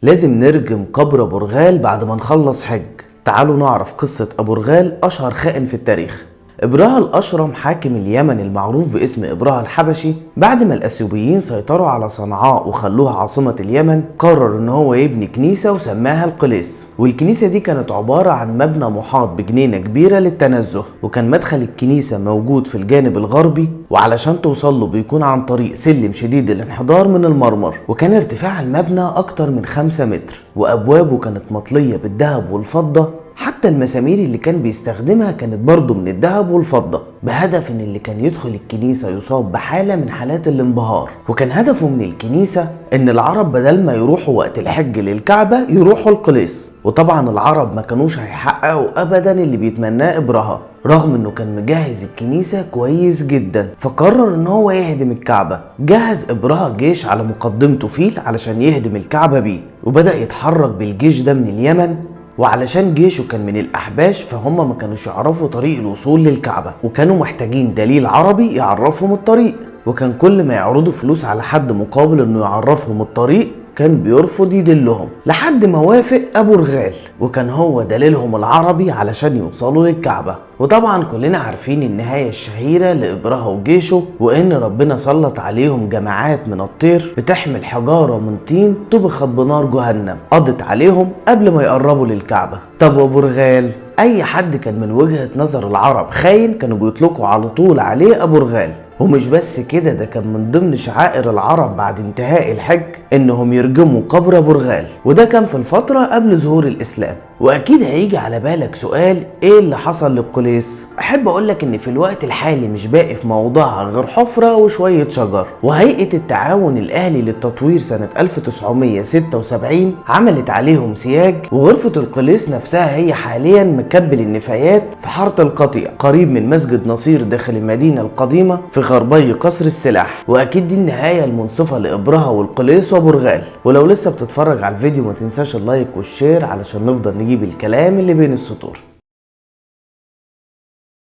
لازم نرجم قبر أبو رغال بعد ما نخلص حج. تعالوا نعرف قصة أبو رغال، أشهر خائن في التاريخ. إبرهة الأشرم حاكم اليمن المعروف باسم إبرهة الحبشي، بعد ما الأثيوبيين سيطروا على صنعاء وخلوها عاصمة اليمن، قرر إن هو يبني كنيسة وسماها القليس. والكنيسة دي كانت عبارة عن مبنى محاط بجنينة كبيرة للتنزه، وكان مدخل الكنيسة موجود في الجانب الغربي، وعلشان توصل له بيكون عن طريق سلم شديد الانحدار من المرمر. وكان ارتفاع المبنى أكتر من 5 متر، وأبوابه كانت مطلية بالذهب والفضة. حتى المسامير اللي كان بيستخدمها كانت برضه من الذهب والفضة، بهدف ان اللي كان يدخل الكنيسة يصاب بحالة من حالات الانبهار. وكان هدفه من الكنيسة ان العرب بدل ما يروحوا وقت الحج للكعبة يروحوا القليس. وطبعا العرب ما كانوش هيحققوا ابدا اللي بيتمناه إبرهة، رغم انه كان مجهز الكنيسة كويس جدا. فقرر ان هو يهدم الكعبة. جهز إبرهة جيش على مقدمته فيل علشان يهدم الكعبة بيه، وبدأ يتحرك بالجيش ده من اليمن. وعلشان جيشه كان من الأحباش، فهم ما كانوش يعرفوا طريق الوصول للكعبة، وكانوا محتاجين دليل عربي يعرفهم الطريق. وكان كل ما يعرضوا فلوس على حد مقابل انه يعرفهم الطريق كان بيرفض يدلهم، لحد ما وافق أبو رغال، وكان هو دليلهم العربي علشان يوصلوا للكعبة. وطبعا كلنا عارفين النهاية الشهيرة لإبرهة وجيشه، وإن ربنا سلط عليهم جماعات من الطير بتحمل حجارة من طين طبخت بنار جهنم، قضت عليهم قبل ما يقربوا للكعبة. طب وأبو رغال؟ أي حد كان من وجهة نظر العرب خاين كانوا بيطلقوا على طول عليه أبو رغال. ومش بس كده، ده كان من ضمن شعائر العرب بعد انتهاء الحج انهم يرجموا قبر أبو رغال، وده كان في الفترة قبل ظهور الإسلام. واكيد هيجي على بالك سؤال، ايه اللي حصل للقليس؟ احب اقولك ان في الوقت الحالي مش باقي في موضعها غير حفرة وشوية شجر. وهيئة التعاون الاهلي للتطوير سنة 1976 عملت عليهم سياج، وغرفة القليس نفسها هي حاليا مكبل النفايات في حارة القطيع قريب من مسجد نصير داخل المدينة القديمة في غربي قصر السلاح. واكيد دي النهاية المنصفة لإبرهة والقليس وأبو رغال. ولو لسه بتتفرج على الفيديو ما تنساش اللايك والشير علشان نفضل نجيب الكلام اللي بين السطور.